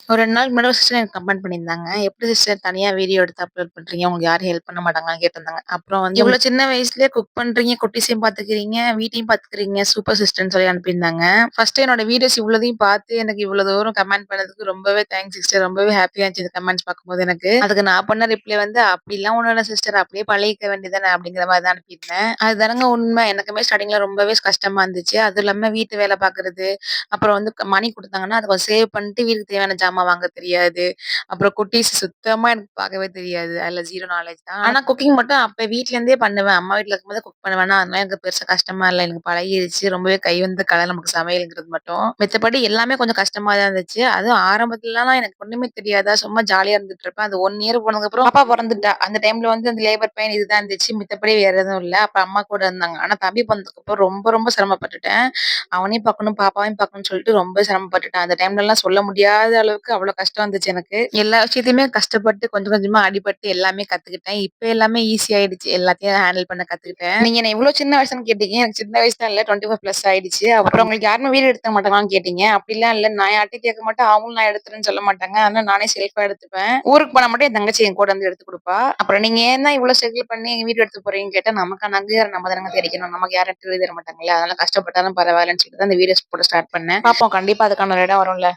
ஒரு 2 நாளுக்கு முன்னாடி ஒரு சிஸ்டர் எனக்கு கமெண்ட் பண்ணியிருந்தாங்க. "எப்படி சிஸ்டர் தனியா வீடியோ எடுத்து அப்லோட் பண்றீங்க? உங்களுக்கு யாரும் ஹெல்ப் பண்ண மாட்டாங்களான்னு?" கேட்டிருந்தாங்க. அப்புறம் வந்து "இவ்ளோ சின்ன வயசுலயே குக் பண்றீங்க, குட்டீஸையும் பார்த்துக்கிறீங்க, வீட்டையும் பார்த்துக்கிறீங்க. சூப்பர் சிஸ்டர்ன்னு" சொல்லி அனுப்பியிருந்தாங்க. ஃபர்ஸ்ட்டு என்னோட வீடியோஸ் இவ்வளதையும் பார்த்து எனக்கு இவ்வளோ தூரம் கமெண்ட் பண்ணதுக்கு ரொம்பவே தேங்க்ஸ் சிஸ்டர். ரொம்பவே ஹேப்பியா இருந்துச்சு இந்த கமெண்ட்ஸ் பார்க்கும்போது எனக்கு. அதுக்கு நான் பண்ண ரிப்ளை வந்து, "அப்படிலாம் ஒண்ணும் இல்ல சிஸ்டர். அப்படியே பழகிக்க வேண்டியது தானே" அப்படிங்கிற மாரி தான் அனுப்பியிருந்தேன். அதுதானங்க உண்மை. எனக்குமே ஸ்டார்ட்டிங்ல ரொம்பவே கஷ்டமா இருந்துச்சு. அதுவும் இல்லாம வீட்டு வேலை பார்க்குறது, அப்புறம் வந்து மணி குடுத்தாங்கன்னா, அத கொஞ்சம் சேவ் பண்ணிட்டு வீட்டுக்கு தேவையான ஜாமான் வாங்க தெரியாது. அப்புறம் குட்டீஸ் சுத்தமா எனக்கு பார்க்கவே தெரியாது. அதுல 0 நாலேட்ஜ் தான். ஆனா குக்கிங் மட்டும் அப்ப வீட்ல இருந்தே பண்ணுவேன். அம்மா வீட்ல இருக்கும்போது குக் பண்ணுவேனா, அதனால எனக்கு பெருசா கஷ்டமா இல்ல. எனக்கு பழகிருச்சு. ரொம்பவே கை வந்த கலை நமக்கு சமையல்ங்கிறது மட்டும். மித்தபடி எல்லாமே கொஞ்சம் கஷ்டமா தான் இருந்துச்சு. அதுவும் ஆரம்பத்துலலாம் எனக்கு ஒண்ணுமே தெரியாதா, சும்மா ஜாலியா இருந்துட்டு இருப்பேன். அது 1 இயர் போனதுக்கப்புறம் பாப்பா பொறந்துட்டா. அந்த டைம்ல வந்து அந்த லேபர் பெயின் இதுதான் இருந்துச்சு. மித்தபடி வேற எதுவும் இல்ல. அப்ப அம்மா கூட இருந்தாங்க. ஆனா தம்பி பொறந்ததுக்கப்புறம் ரொம்ப ரொம்ப சிரமப்பட்டுட்டேன். அவனையும் பார்க்கணும், பாப்பாவையும் பார்க்கணும்னு சொல்லிட்டு ரொம்ப சிரமப்பட்டுட்டேன். அந்த டைம்லலாம் சொல்ல முடியாத அளவுக்கு அவ்ளோ கஷ்டம் வந்துச்சு எனக்கு. எல்லா விஷயத்தையுமே கஷ்டப்பட்டு கொஞ்சம் கொஞ்சமா அடிபட்டு எல்லாமே கத்துக்கிட்டேன். இப்ப எல்லாமே ஈஸி ஆயிடுச்சு. எல்லாத்தையும் ஹேண்டில் பண்ண கத்துக்கிட்டேன். நீங்க என்ன இவ்ளோ சின்ன வயசுன்னு கேட்டீங்க. எனக்கு சின்ன வயசு தான் இல்ல 24 பிளஸ் ஆயிடுச்சு. அப்புறம் உங்களுக்கு யாருமே வீடியோ எடுக்க மாட்டாங்களான்னு கேட்டீங்க. அப்படிலாம் இல்ல. நான் யார்ட்டயும் கேட்க மாட்டேன். அவங்களும் நான் எடுத்துறேன்னு சொல்ல மாட்டாங்க. அதனால நானே செல்ஃபா எடுத்துப்பேன். ஊருக்கு போனா மட்டும் என் தங்கச்சி என் கூட வந்து எடுத்து குடுப்பா. அப்புறம் நீங்க ஏன் தான் இவ்ளோ ஸ்ட்ரகிள் பண்ணி வீடியோ எடுத்து போறீங்கன்னு கேட்டா, நமக்கான அங்கீகாரம் நம்ம தானங்க தெரிவிக்கணும். நமக்கு யாரும் எடுத்து தர மாட்டாங்கல்ல. அதனால கஷ்டப்பட்டாலும் பரவாயில்லன்னு சொல்லிட்டு தான் இந்த வீடியோஸ் போட ஸ்டார்ட் பண்ணேன். பாப்போம் கண்டிப்பா அதுக்கான ஒரு இடம் வரும்ல.